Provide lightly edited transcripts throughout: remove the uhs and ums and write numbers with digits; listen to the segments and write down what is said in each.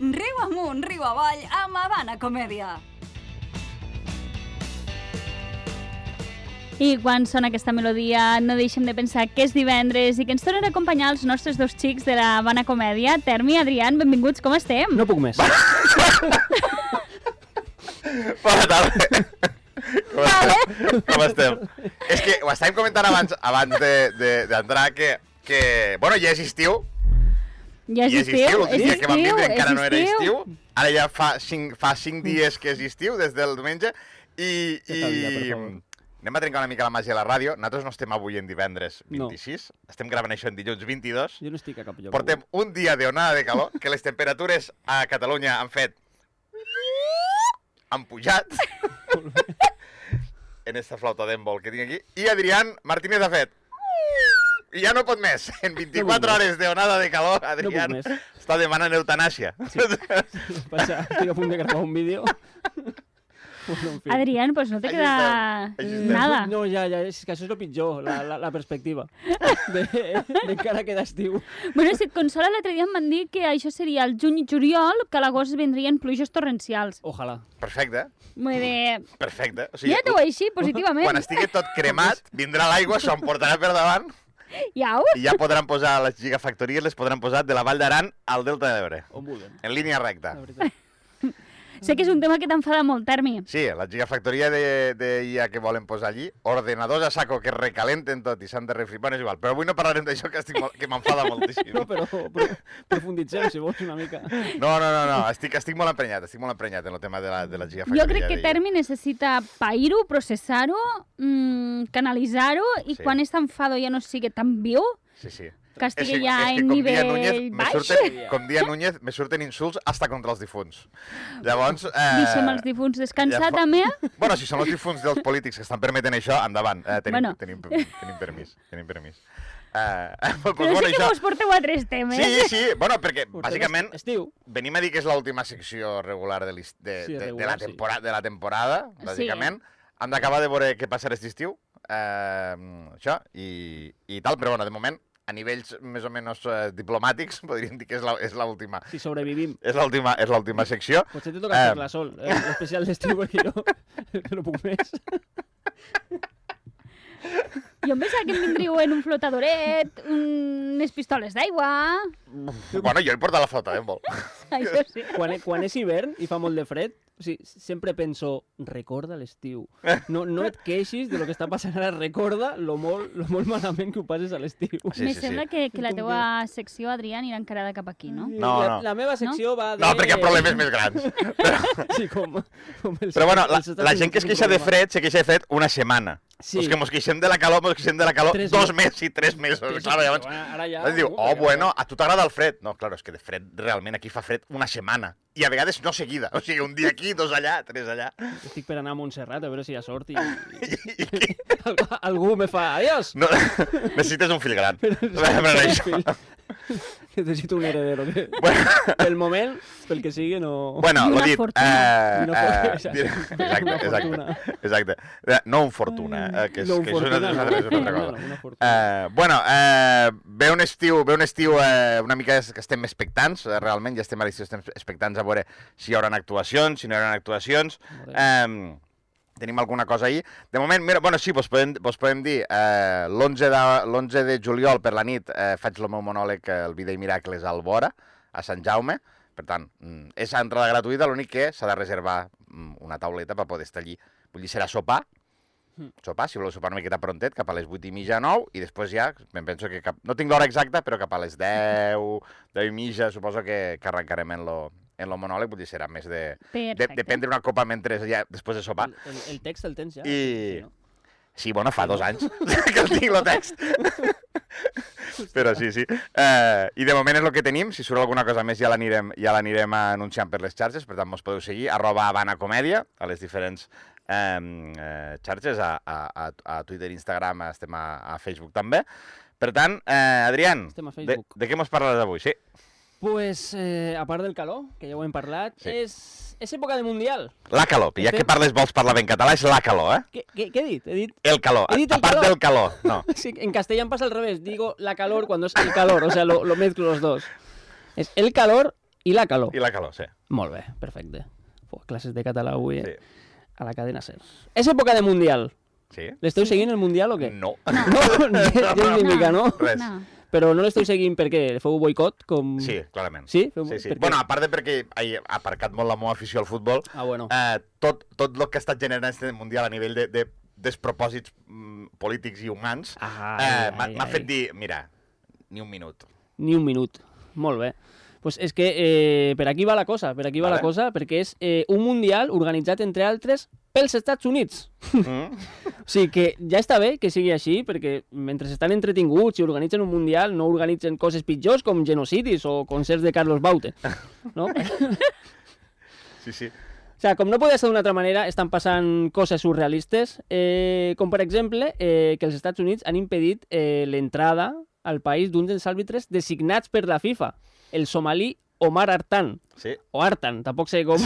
Riu amunt, riu avall, amb Habana Comèdia. I quan sona aquesta melodia no deixem de pensar que és divendres i que ens tornen a acompanyar els nostres dos xics de la Habana Comèdia. Termi, Adrián, benvinguts, com estem? No puc més. Bona tarda. Com estem? És que ho estàvem comentant abans d'entrar que... Bueno, ja és estiu. Ja és estiu, l'últim dia que vam vindre encara no era estiu. Ara ja fa 5 dies que és estiu, des del diumenge. I anem a trencar una mica la màgia de la ràdio. Nosaltres no estem avui en divendres 26. No. Estem gravant això en dilluns 22. Jo no estic a cap lloc. Portem un dia d'onada de calor, que les temperatures a Catalunya han pujat. En esta flauta d'embol que tinc aquí. I Adrián Martínez ha fet... I ja no pot més. En 24 hores d'onada de calor, Adrián està demanant eutanàsia. Sí. Estic a punt de gravar un vídeo. Bueno, en fi. Adrián, pues no te queda nada. No, ja, és que això és el pitjor, la perspectiva. Encara queda estiu. Bueno, si et consola, l'altre dia em van dir que això seria el juny i juliol, que a l'agost vendrien pluges torrencials. Ojalà. Perfecte. Vull dir... Perfecte. O sigui, ja t'ho així, positivament. Quan estigui tot cremat, vindrà l'aigua, s'ho emportarà per davant. Iau. I ja podran posar les gigafactories, les podran posar de la Vall d'Aran al Delta de l'Ebre. On vulguin. En línia recta. La veritat. Sé que és un tema que t'enfada molt, Termi. Sí, la gigafactoria d'IA que volen posar allí, ordenadors a saco que recalenten tot i s'han de refri... Bueno, és igual, però avui no parlarem d'això que m'enfada moltíssim. No, però profunditzem, si vols, una mica. No, estic molt emprenyat en el tema de la gigafactoria. Jo crec que Termi necessita pair-ho, processar-ho, canalitzar-ho, i quan és tan fado ja no sigui tan viu, sí. que estigui ja en nivell baix. Com dia Núñez, me surten insults hasta contra els difunts. Llavors... Deixem els difunts descansar, també. Bueno, si són els difunts dels polítics que estan permetent això, endavant. Tenim permís. Però sí que vos porteu a 3 temes. Sí, bueno, perquè bàsicament venim a dir que és l'última secció regular de la temporada, bàsicament. Hem d'acabar de veure què passarà aquest estiu, això, i tal, però bueno, de moment, a nivells més o menys diplomàtics, podríem dir que és l'última. Si sobrevivim. És l'última secció. Potser te toca fer-la sol, l'especial d'estiu, perquè jo no puc més. Jo em pensava que em vindríeu en un flotadoret, unes pistoles d'aigua... Bueno, jo he portat la flota d'embol. Això sí. Quan és hivern i fa molt de fred, o sigui, sempre penso, recorda l'estiu. No et queixis de lo que està passant ara, recorda lo molt malament que ho passes a l'estiu. Me sembla que la teua secció, Adrián, irà encarada cap aquí, no? No. La meva secció va de... No, perquè hi ha problemes més grans. Sí, com Però bueno, la gent que es queixa de fred se queixa de fred una setmana. Els que mos queixem de la calor, 2 mesos i 3 mesos. Clar, llavors, es diu, bueno, a tu t'agrada el fred. No, clar, és que de fred, realment, aquí fa fred una setmana. I a vegades no seguida. O sigui, un dia aquí, 2 allà, 3 allà. Estic per anar a Montserrat, a veure si hi ha sort i algú me fa, adiós! No, necessites un fill gran. Necessito un heredero. Pel moment, pel que sigui, no... Bueno, lo dit. Exacte. No un fortuna, que és una altra cosa. Bueno, ve un estiu una mica que estem expectants, realment, ja estem a l'estiu, estem expectants a veure si hi haurà actuacions, si no hi haurà actuacions. Tenim alguna cosa ahir. De moment, mira, bueno, sí, vos podem dir, l'11 de juliol per la nit faig el meu monòleg, el Vida i Miracles al Vora, a Sant Jaume. Per tant, és entrada gratuïta, l'únic que s'ha de reservar una tauleta per poder estar allí. Vull dir, serà sopar, si voleu sopar una miqueta prontet, cap a les 8:30, 9, i després ja, em penso que no tinc l'hora exacta, però cap a les 10:30, suposo que arrencarem en lo monòleg, vull dir, serà més de prendre una copa després de sopar. El text el tens ja? Sí, bueno, fa 2 anys que el tinc, el text. Però sí. I de moment és el que tenim. Si surt alguna cosa més ja l'anirem anunciant per les xarxes. Per tant, mos podeu seguir, @HabanaComèdia, a les diferents xarxes, a Twitter, Instagram, estem a Facebook també. Per tant, Adrián, de què mos parlaràs avui? Sí. Pues, a part del calor, que ja ho hem parlat, és època de Mundial. La calor, ja que vols parlar ben català, és la calor, eh? Què he dit? He dit el calor, a part del calor, no. Sí, en castellán pasa al revés, digo la calor cuando es el calor, o sea, lo mezclo los dos. Es el calor I la calor. I la calor, sí. Molt bé, perfecte. Classes de català avui Sí. a la cadena SER. És època de Mundial. Sí? L'esteu seguint, el Mundial, o què? No. No, gens ni mica, no? Res. No. Però no l'esteu seguint per què? Feu boicot? Com... Sí, clarament. Sí? Sí. Per què? Bueno, a part de perquè he aparcat molt la meva afició al futbol, Bueno. tot el que ha estat generant este Mundial a nivell de despropòsits polítics i humans m'ha fet dir, mira, ni un minut. Ni un minut. Molt bé. Pues és que per aquí va la cosa, perquè és un Mundial organitzat, entre altres, pels Estats Units. O sigui que ja està bé que sigui així, perquè mentre estan entretinguts i organitzen un Mundial no organitzen coses pitjors com genocidis o concerts de Carlos Baute. No? Sí. O sigui, com no podia ser d'una altra manera, estan passant coses surrealistes, com per exemple que els Estats Units han impedit l'entrada al país d'un dels àrbitres designats per la FIFA, el somalí Omar Artan. Sí. O Artan, tampoc sé com...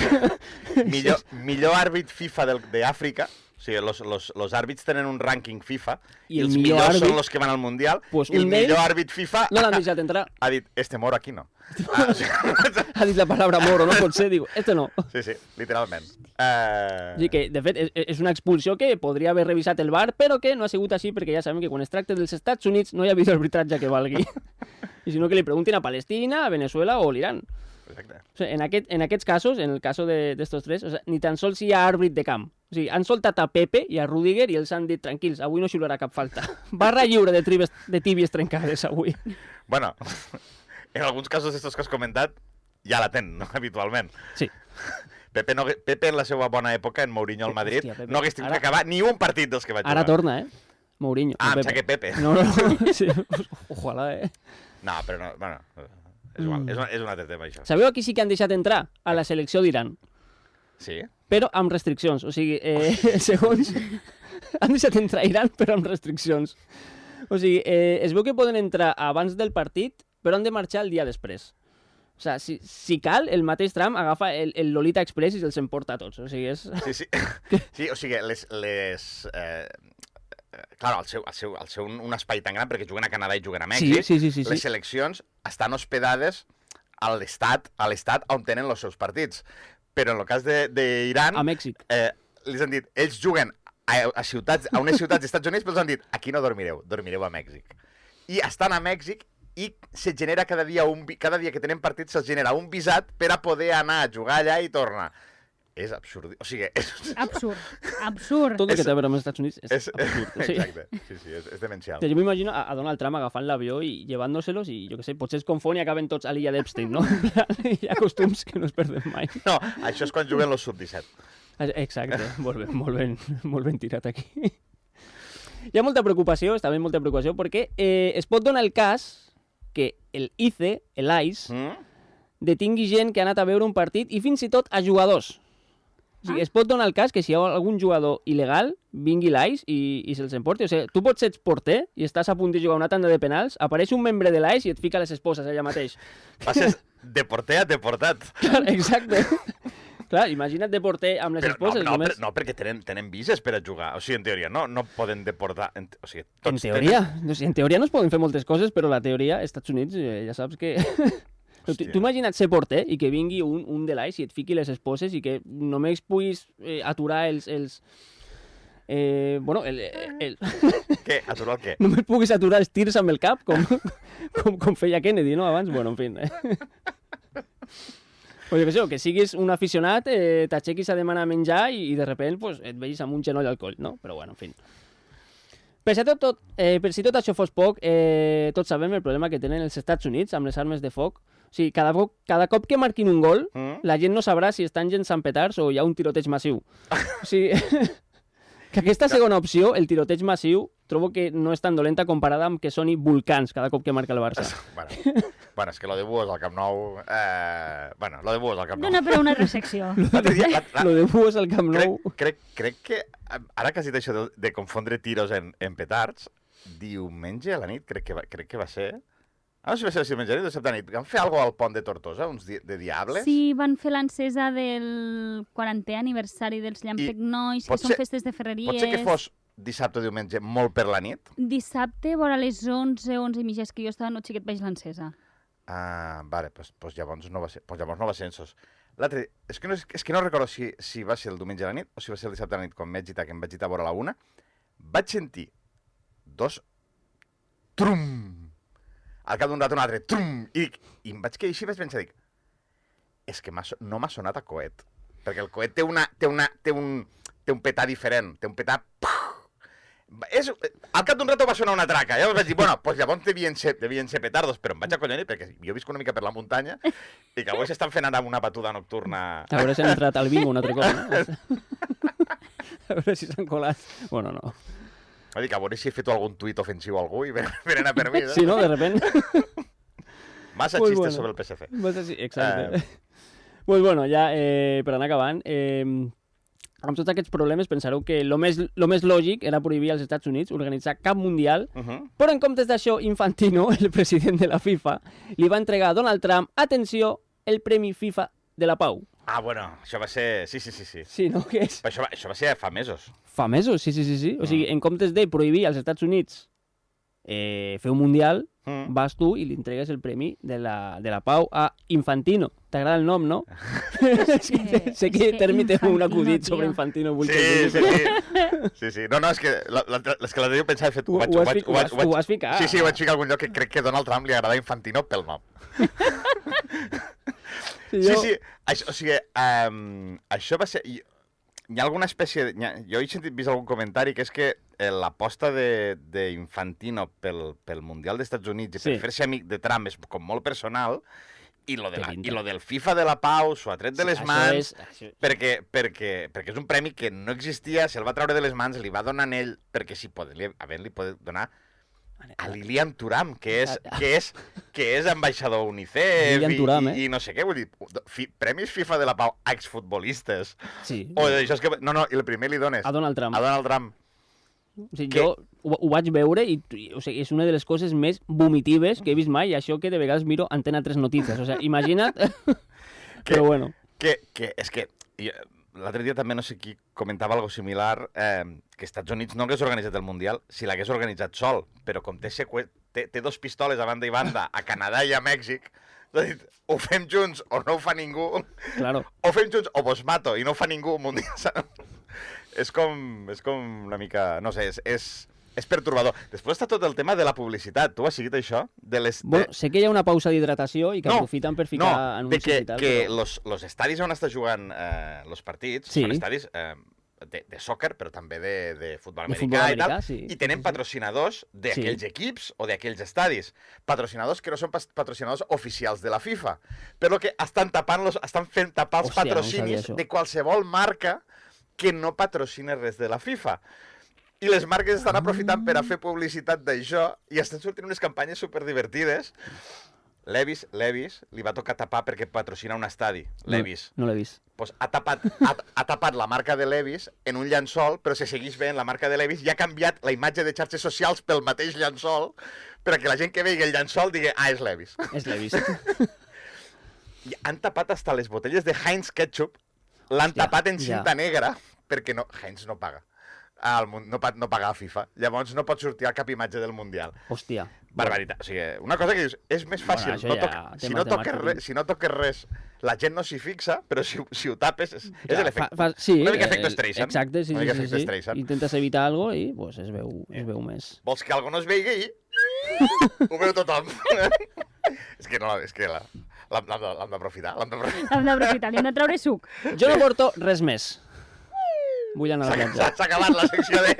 Millor àrbit FIFA d'Àfrica. O sigui, los àrbits tenen un rànquing FIFA i els millor millors àrbit... són els que van al Mundial Pues i el millor àrbit FIFA no l'han deixat entrar. Ha dit, este moro aquí no. Ha dit la paraula moro, no pot ser, digo, este no. Sí, literalment. O sigui que, de fet, és una expulsió que podria haver revisat el VAR, però que no ha sigut així perquè ja sabem que quan es tracta dels Estats Units no hi ha hagut arbitratge que valgui. I si no, que li preguntin a Palestina, a Venezuela o a l'Iran. Exacte. O sigui, en aquests casos, en el cas d'estos tres, o sigui, ni tan sols hi ha àrbit de camp. O sigui, han soltat a Pepe i a Rüdiger i els han dit, tranquils, avui no xiularà cap falta. Barra lliure de tíbies trencades avui. Bueno, en alguns casos d'estos que has comentat ja la ten, no? Habitualment. Sí. Pepe en la seva bona època, en Mourinho al Madrid, Hòstia, Pepe. no hagués tingut que acabar ni un partit dels que vaig jugar. Ara torna, Mourinho. Ah, em sap que Pepe. No. Sí. Ojalà, No, però no, bueno, és igual, és un altre tema, això. Sabeu a qui sí que han deixat entrar? A la selecció d'Iran. Sí? Però amb restriccions. O sigui, segons... Han deixat entrar a Iran, però amb restriccions. O sigui, es veu que poden entrar abans del partit, però han de marxar el dia després. O sigui, si cal, el mateix Trump agafa el Lolita Express i se'ls emporta a tots. O sigui, és... Sí. Sí, o sigui, clar, al ser un espai tan gran, perquè juguen a Canadà i juguen a Mèxic, sí. les seleccions estan hospedades a l'estat on tenen els seus partits. Però en el cas d'Iran... A Mèxic. Els han dit, ells juguen a unes ciutats dels Estats Units, però els han dit, aquí no dormireu a Mèxic. I estan a Mèxic i se genera cada dia que tenen partits se'ls genera un visat per a poder anar a jugar allà i tornar. És absurd. O sigui, és... Absurd. Tot el que té a veure amb els Estats Units és absurd. Sí. Exacte. Sí, és demencial. Jo m'imagino a Donald Trump agafant l'avió i llevant-los i, jo què sé, potser es confon i acaben tots a l'illa d'Epstein, no? Hi ha costums que no es perden mai. No, això és quan juguen los sub-17. Exacte. Molt ben tirat aquí. Hi ha molta preocupació, està ben molta preocupació, perquè es pot donar el cas que el ICE, l'ICE, detingui gent que ha anat a veure un partit i fins i tot a jugadors. O sigui, es pot donar el cas que si hi ha algun jugador il·legal, vingui l'ICE i se'ls emporti. O sigui, tu pots ser porter i estàs a punt de jugar una tanda de penals, apareix un membre de l'ICE i et fica les esposes allà mateix. Passes de porter a deportat. Clar, exacte. Clar, imagina't de porter amb les esposes. No, perquè tenen vises per a jugar. O sigui, en teoria, no poden deportar. O sigui, en teoria no es poden fer moltes coses, però la teoria, als Estats Units, ja saps que... Tu imagina't ser porter i que vingui un de l'ICE i et fiqui les esposes i que només puguis aturar Què? Aturar el què? Només puguis aturar els tirs amb el cap, com feia Kennedy, no? Abans, bueno, en fi. O jo què sé, que siguis un aficionat, t'aixequis a demanar menjar i de sobte pues, et vegis amb un genoll al coll, no? Però bueno, en fi. Per si tot això fos poc, tots sabem el problema que tenen els Estats Units amb les armes de foc. O sigui, cada cop que marquin un gol, la gent no sabrà si estan llençant petards o hi ha un tiroteig massiu. O sigui, que aquesta segona opció, el tiroteig massiu, trobo que no és tan dolenta comparada amb que soni volcans cada cop que marca el Barça. Bueno, és que lo de Buos al Camp Nou... lo de Buos al Camp Nou... Dona per a una resecció. Lo de Buos al Camp Nou... Crec que, ara que has dit això de confondre tiros en petards, diumenge a la nit, crec que va ser... No sé si va ser diumenge a la nit o dissabte a la nit. Van fer alguna cosa al pont de Tortosa, uns de Diables? Sí, van fer l'encesa del 40è aniversari dels Llampec Nois, que són festes de ferreries. Pot ser que fos dissabte o diumenge molt per la nit? Dissabte, vora les 11 i mitja, és que jo estava no xiquet baix l'encesa. Vale, pues llavors no va ser Ensos. L'altre, és que no recordo si va ser el diumenge a la nit o si va ser el dissabte a la nit, quan em vaig gitar a veure a la 1, vaig sentir dos trum, al cap d'un rato un altre trum, i em vaig quedar així i vaig pensar, és que no m'ha sonat a coet, perquè el coet té un petar diferent, té un petar... Al cap d'un rato va sonar una traca. Llavors vaig dir, bueno, pues llavors devien ser petardos, però em vaig acollonir perquè jo visc una mica per la muntanya i que avui s'estan fent ara una batuda nocturna. A veure si han entrat al bingo un altre cop, no? A veure si s'han colat. Bueno, no. Vull dir que a veure si he fet algun tuit ofensiu a algú i venen a per mi. Sí, no? De repent. Massa xistes sobre el PSC. Exacte. Pues bueno, ja per anar acabant, amb tots aquests problemes pensareu que el més lògic era prohibir als Estats Units organitzar cap mundial, però en comptes d'això, Infantino, el president de la FIFA, li va entregar a Donald Trump, atenció, el Premi FIFA de la Pau. Bueno, això va ser... Sí. Sí, no? Què és? Però això va ser fa mesos. Fa mesos, sí. O sigui, en comptes de prohibir als Estats Units fer un mundial, vas tu i li entregues el Premi de la Pau a Infantino. T'agrada el nom, no? Sé que Termi té un acudit sobre Infantino. Sí. No, és que l'altre dia pensava... Ho vas ficar. Sí, ho vaig ficar a algun lloc que crec que Donald Trump li agrada Infantino pel nom. Sí. O sigui, això va ser... Hi ha alguna espècie... Jo he vist algun comentari que és que l'aposta d'Infantino pel Mundial dels Estats Units i per fer-se amic de Trump és com molt personal i lo del FIFA de la Pau s'ho ha tret de les mans perquè és un premi que no existia, se'l va treure de les mans, li va donar a ell perquè si li pot donar a Lilian Thuram, que és ambaixador UNICEF i no sé què, vull dir, premis FIFA de la Pau a exfutbolistes. Sí. O això és que... No, i el primer li dones... A Donald Trump. O sigui, jo ho vaig veure i o sigui, és una de les coses més vomitives que he vist mai, això que de vegades miro Antena 3 Notícies. O sigui, imagina't... Però bueno. És que... L'altre dia també no sé qui comentava algo similar, que Estats Units no hagués organitzat el Mundial si l'hagués organitzat sol, però com té dos pistoles a banda i banda a Canadà i a Mèxic, o fem junts o no ho fa ningú, claro. O fem junts o vos mato i no ho fa ningú, Mundial. És com una mica... No sé, és pertorbador. Després està tot el tema de la publicitat. Tu has seguit això? Bueno, sé que hi ha una pausa d'hidratació i que aprofiten per ficar anuncis i tal. Que los estadis on està jugant els partits són estadis de sòquer, però també de futbol americà i tal, i tenen patrocinadors d'aquells equips o d'aquells estadis. Patrocinadors que no són patrocinadors oficials de la FIFA, però que estan fent tapar els patrocinis de qualsevol marca que no patrocina res de la FIFA. I les marques estan aprofitant per a fer publicitat d'això i estan sortint unes campanyes superdivertides. Levi's li va tocar tapar perquè patrocina un estadi. Levi's. No l'he vist. Pues ha tapat la marca de Levi's en un llençol, però se segueix veient la marca de Levi's i ha canviat la imatge de xarxes socials pel mateix llençol perquè la gent que vegi el llençol digui, és Levi's. És Levi's. I han tapat hasta les botelles de Heinz Ketchup, l'han tapat en cinta negra perquè Heinz no paga. No pagar a FIFA. Llavors no pot sortir a cap imatge del Mundial. Hòstia. Barbaritat. O sigui, una cosa que dius, és més fàcil. Si no toques res, la gent no s'hi fixa, però si ho tapes, és l'efecte. Una mica efecte Streisand. Exacte, sí. Intentes evitar alguna cosa i pues, es veu més. Vols que algú no es vegi? Ho veu tothom. És que l'hem d'aprofitar. L'hem d'aprofitar, li hem de treure suc. Jo no porto res més. Vull anar a la platja. S'ha acabat la secció de...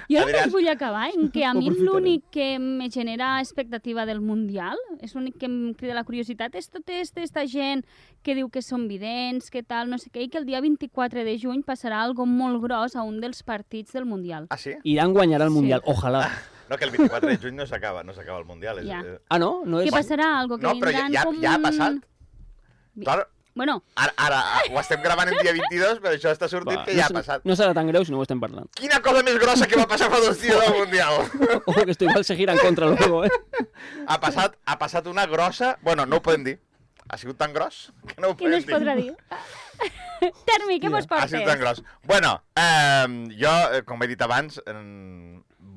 Jo només vull acabar en que a mi l'únic que me genera expectativa del Mundial, és l'únic que em crida la curiositat, és tota aquesta gent que diu que són vidents, que tal, no sé què, i que el dia 24 de juny passarà algo molt gros a un dels partits del Mundial. Ah, sí? Iran guanyarà el Mundial, ojalà. No, que el 24 de juny no s'acaba el Mundial. Ah, no? Que passarà algo que vindran com... No, però ja ha passat. Claro. Bueno. Ara ho estem gravant el dia 22, però això està sortint que ja ha passat. No serà tan greu si no ho estem parlant. Quina cosa més grossa que va passar fa 2 dies al Mundial. Ojo, que esto igual se gira en contra luego, Ha passat una grossa... Bueno, no ho podem dir. Ha sigut tan gros que no ho podem dir. Què no es podrà dir? Termi, què mos portes? Ha sigut tan gros. Bueno, jo, com he dit abans,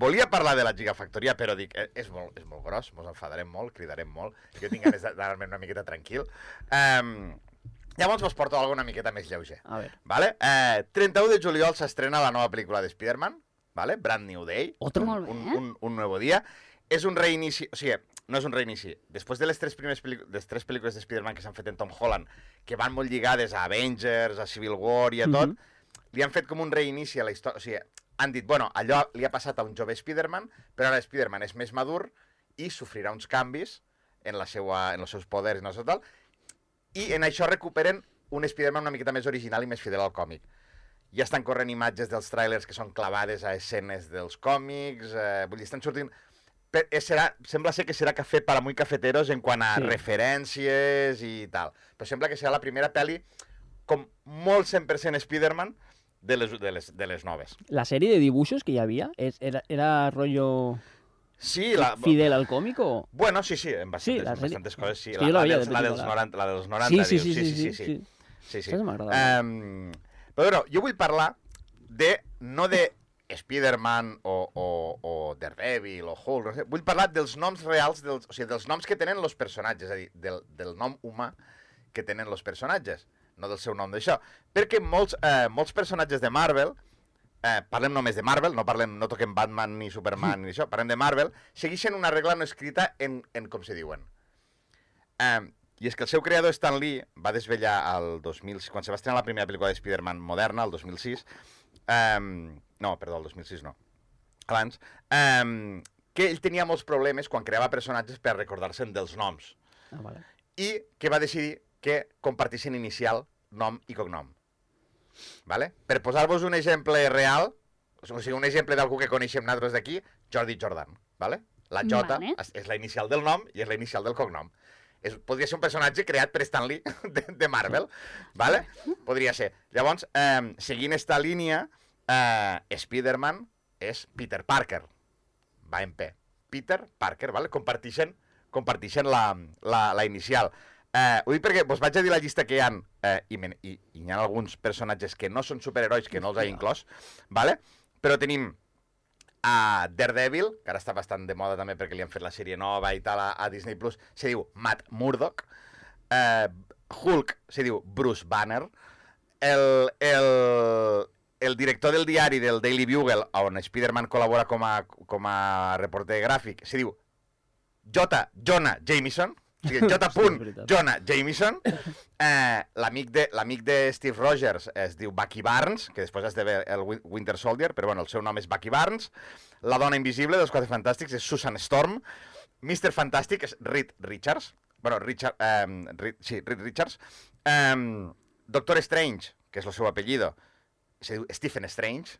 volia parlar de la Gigafactoria, però dic, és molt gros, mos enfadarem molt, cridarem molt, jo tinc ganes d'anar-me una miqueta tranquil. Llavors vos porto alguna miqueta més lleuger. A veure. Vale? 31 de juliol s'estrena la nova pel·lícula de Spider-Man, vale? Brand New Day. Otro? Molt bé. Un nuevo dia. És un reinici... O sigui, no és un reinici. Després de les tres pel·lícules de Spider-Man que s'han fet en Tom Holland, que van molt lligades a Avengers, a Civil War i a tot, li han fet com un reinici a la història. O sigui, han dit, bueno, allò li ha passat a un jove Spider-Man, però ara Spider-Man és més madur i sofrirà uns canvis en els seus poders i no sé tal, i en això recuperen un Spider-Man una miqueta més original i més fidel al còmic. Ja estan corrent imatges dels tràilers que són clavades a escenes dels còmics, vull dir, estan sortint... Sembla ser que serà cafè para muy cafeteros en quant a referències i tal. Però sembla que serà la primera pel·li com molt 100% Spider-Man de les noves. La sèrie de dibuixos que hi havia era rotllo Sí, fidel al còmic o...? Bueno, sí, en bastantes coses, sí. Sí, la dels 90, sí. Sí. Això m'agrada. Però bueno, jo vull parlar no de Spider-Man o Daredevil o Hulk, no sé. Vull parlar dels noms reals, o sigui, dels noms que tenen els personatges, és a dir, del nom humà que tenen els personatges, no del seu nom d'això. Perquè molts personatges de Marvel, parlem només de Marvel, no toquem Batman ni Superman ni això, parlem de Marvel, segueixen una regla no escrita en com se diuen. I és que el seu creador Stan Lee va desvetllar quan se va estrenar la primera pel·lícula de Spider-Man moderna, el 2006, no, perdó, el 2006 no, abans, que ell tenia molts problemes quan creava personatges per recordar-se'n dels noms. Vale. I que va decidir que compartissin inicial, nom i cognom. Vale? Per posar-vos un exemple real, o sigui, un exemple d'algú que coneixem nosaltres d'aquí, Jordi Jordan. Vale? La J és la inicial del nom i és la inicial del cognom. Podria ser un personatge creat per Stan Lee de Marvel. Vale? Podria ser. Llavors, seguint esta línia, Spider-Man és Peter Parker. Va en P. Peter Parker, vale? Comparteixen la inicial. Ho dic perquè vos vaig a dir la llista que hi ha, i hi ha alguns personatges que no són superherois, que no els ha inclòs, vale? Però tenim a Daredevil, que ara està bastant de moda també perquè li han fet la sèrie nova i tal a Disney+, se diu Matt Murdock. Hulk se diu Bruce Banner. El director del diari del Daily Bugle, on Spider-Man col·labora com a reporter gràfic, se diu Jonah Jameson. O sigui, Jonah Jameson. L'amic de Steve Rogers es diu Bucky Barnes, que després esdevé el Winter Soldier, però bueno, el seu nom és Bucky Barnes. La dona invisible dels Quatre Fantàstics és Susan Storm. Mr. Fantastic és Reed Richards. Bueno, Reed Richards. Doctor Strange, que és el seu apellido, se diu Stephen Strange.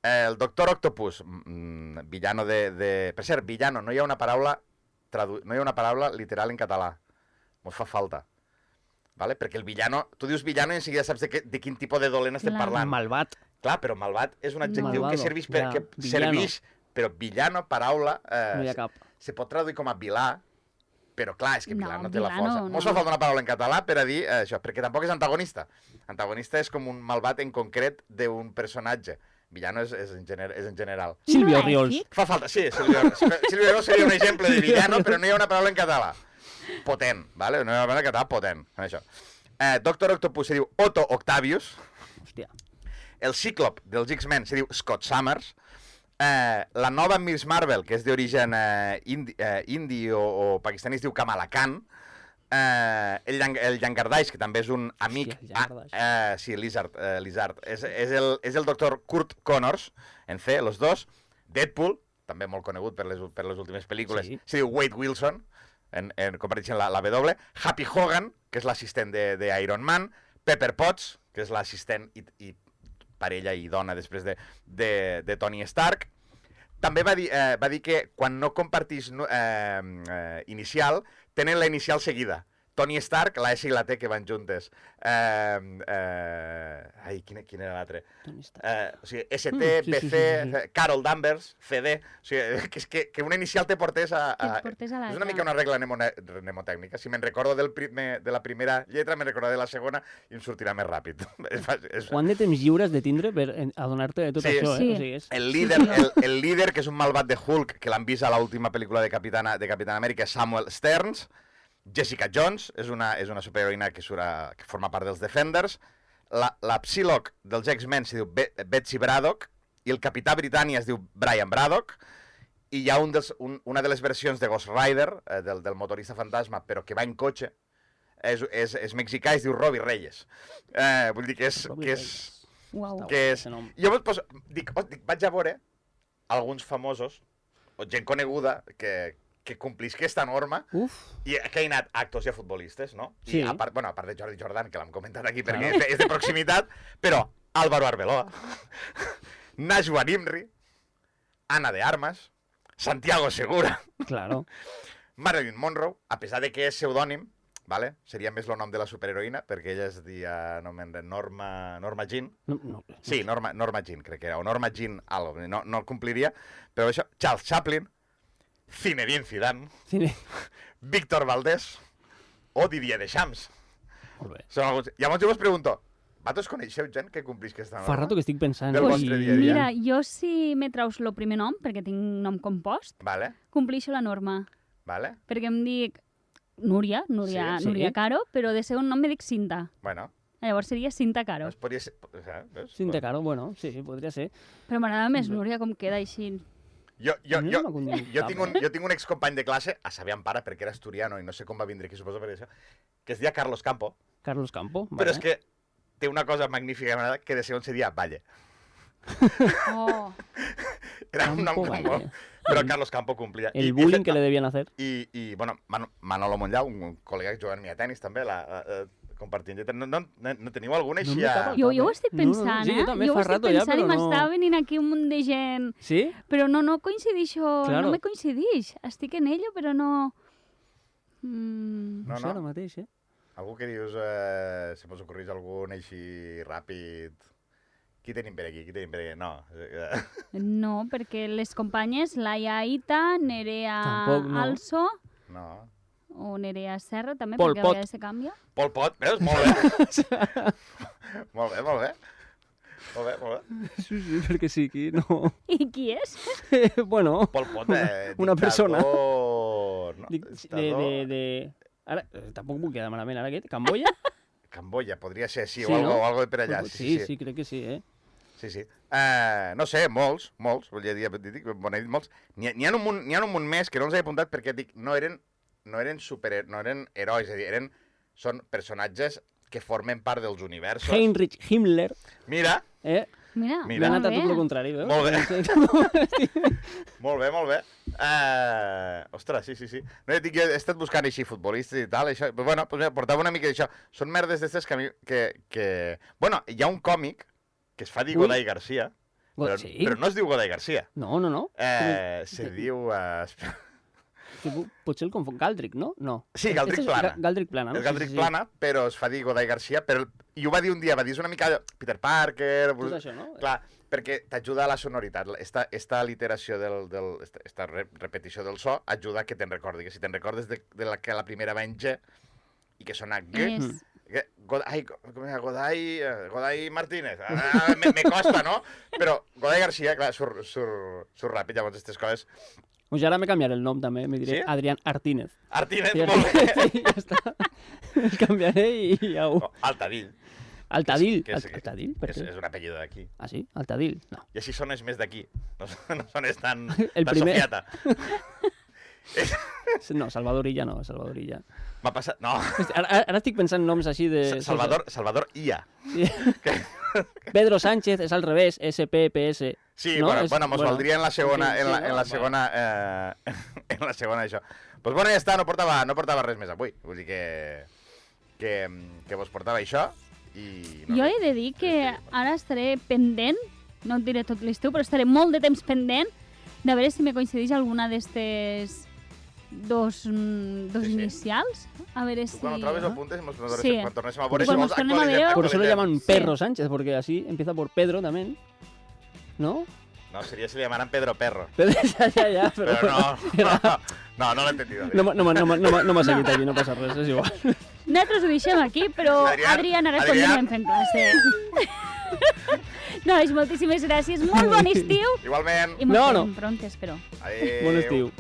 El Doctor Octopus, villano Per cert, villano, no hi ha una paraula literal en català. Mos fa falta. Vale? Perquè el villano... Tu dius villano i enseguida saps de quin tipus de dolent estem parlant. Malvat. Clar, però malvat és un adjectiu que serveix, però villano, paraula... No hi ha cap. Se pot traduir com a vilà, però clar, és que vilà no té la força. No. Mos fa falta una paraula en català per a dir això, perquè tampoc és antagonista. Antagonista és com un malvat en concret d'un personatge. Villano és en general. Silvio Riols. Fa falta, sí, Silvio Riols seria un exemple de villano, però no hi ha una paraula en català. Potent, vale? No hi ha una paraula en català potent. Això. Doctor Octopus se diu Otto Octavius. Hòstia. El Cíclop dels X-Men se diu Scott Summers. La nova Miss Marvel, que és d'origen indi o pakistaní, es diu Kamala Khan. El Llangardaix, que també és un amic... Sí, Lizard. És el doctor Kurt Connors, en C, los dos. Deadpool, també molt conegut per les últimes pel·lícules, se diu Wade Wilson, comparteixen la W. Happy Hogan, que és l'assistent d'Iron Man. Pepper Potts, que és l'assistent i parella i dona després de Tony Stark. També va dir que quan no compartís inicial, tenen la inicial seguida. Tony Stark, la S i la T que van juntes. Ai, quin era l'altre? Tony Stark. O sigui, ST, BC, Carol Danvers, CD... O sigui, que una inicial te portés a... Que et portés a l'altra. És una mica una regla mnemotècnica. Si me'n recordo de la primera lletra, me'n recordo de la segona i em sortirà més ràpid. Quant de temps lliure has de tindre per adonar-te de tot això, Sí. O sigui, és... El líder, que és un malvat de Hulk, que l'han vist a l'última pel·lícula de Capitana Amèrica, Samuel Stearns. Jessica Jones és una superheroïna que forma part dels Defenders. La Psylocke dels X-Men s'hi diu Betsy Braddock i el Capità Britània es diu Brian Braddock. I hi ha una de les versions de Ghost Rider, del motorista fantasma, però que va en cotxe, és mexicà i es diu Robbie Reyes. Vull dir que és... Uau. Jo dic, vaig a veure alguns famosos, o gent coneguda, que complís aquesta norma. Uf. I que ha anat actors i a futbolistes, no? Sí. I a part de Jordi Jordan, que l'hem comentat aquí perquè és de proximitat, però Álvaro Arbeloa, Najwa Nimri, Ana de Armas, Santiago Segura, Claro. Marilyn Monroe, a pesar de que és pseudònim, vale? Seria més el nom de la superheroïna, perquè ella es deia Norma Jean. No. Sí, Norma Jean, crec que era, o Norma Jean algo, no el compliria, però això, Charles Chaplin, Zinedine Zidane, Víctor Valdés o Didier Deschamps. Molt bé. Són alguns... Llavors jo vos pregunto, vosaltres coneixeu gent que complís aquesta norma? Fa rato que estic pensant. Del vostre dia a dia. Mira, jo si me traus el primer nom, perquè tinc nom compost, Vale, complixo la norma. vale, Perquè em dic Núria Sí. Caro, però de segon nom me dic Cinta. bueno. Llavors seria Cinta Caro. Doncs podria ser... Veus? Cinta Caro, bueno, sí, podria ser. Però m'agrada més Núria com queda així. Jo Jo tinc un excompany de classe, a saber en pare, perquè era asturiano i no sé com va vindre aquí, suposo per això, que es deia Carlos Campo, Carlos Campo. però és que té una cosa magnífica que de segon se deia Valle. Oh, Era un nom Campo com Valle. molt, però Carlos Campo complia. El bullying que le debían hacer. I bueno, Manolo Monllau, un col·lega que jugava a mi a tenis també, compartint lletra. No teniu alguna així? jo ho estic pensant, sí, jo també Jo ho fa estic rato ja, pensant i però no. m'està venint aquí un munt de gent. Sí? Però no coincidixo, Claro. no me coincidix. Estic en ello, però no... No sé ara mateix, Algú que dius, se mos ocorreix algun així ràpid... Qui tenim per aquí? No. No, perquè les companyes, Laia Aita, Nerea Tampoc no. Also, No. o Nerea Serra, també, Pol perquè a Pot. vegades se canvia. Pol Pot, veus? Molt bé. Molt bé. Molt bé. Sí, perquè sí, aquí no... I qui és? Bueno, Pol Pot, Una persona. No, Ara, tampoc vull quedar malament, ara què? Camboya? Camboya, podria ser, sí, Sí, o no? algo per allà. Sí, crec que sí, Sí. No sé, molts, volia dir, bon, he dit molts. N'hi ha un munt més que no els he apuntat perquè dic, no eren herois, és a dir, són personatges que formen part dels universos. Heinrich Himmler, Mira, Mira. m'ha anat a molt tot el bé. contrari, veus? Molt bé. Molt bé. Ostres, sí. No, jo he estat buscant així futbolistes i tal, això. Però, bueno, pues, portava una mica d'això. Són merdes d'estes que a mi... Bueno, hi ha un còmic que es fa dir Ui. Goday Garcia, Sí? però no es diu Goday Garcia. No. Se diu... Potser el confon Galdric, no? No. Sí, Galdric Plana. Galdric Plana, no? És Galdric Plana, però es fa dir Goday Garcia, i ho va dir un dia, va dir, és una mica Peter Parker... Tot això, no? Clar, perquè t'ajuda a la sonoritat. Esta literació, esta repetició del so, ajuda a que te'n recordi. Que si te'n recordes que la primera va en G i que sona G... Goday Martínez. Me costa, no? Però Goday Garcia, clar, surt ràpid, llavors aquestes coses... Pues ja ara me canviaré el nom també, me diré Sí? Adrián Artínez. Artínez, Sí, molt bé. ja està. El canviaré i ja ho... Altadill. Altadill. Que és- Altadill? Per què? És un apellido d'aquí. Ah, sí? Altadill? No. I així sones més d'aquí. No sones tan primer. sofiata. No, Salvador Illa no, Salvador Illa. M'ha passat... No. Ara estic pensant noms així de... Salvador Ia. Sí. Pedro Sánchez és al revés, SPPS. Sí, no? bueno, mos valdria en la segona, en fin, en la segona, en la segona això. Pues bueno, ja està, no portava res més avui. Vull dir que vos portava això i... Jo he de dir que ara estaré pendent, no et diré tot l'estiu, però estaré molt de temps pendent de veure si me coincideix alguna dos inicials. A veure si... Tú cuando trobes apuntes, Sí. cuando tornéssim a veure, Cuando nos tornem a veure- Por eso lo llaman Sí. Perro Sánchez, porque así empieza por Pedro también. ¿No? No, sería si le llamaran Pedro Perro. Pedro, ya, pero... Pero no l'he entendido. No m'ha seguit aquí, no passa res, és igual. Nosaltres ho deixem aquí, però Adrián ara continuem fent classe. Nois, moltíssimes gràcies, molt bon estiu Igualment. i molt No. prontes, però. Adéu. Bon estiu.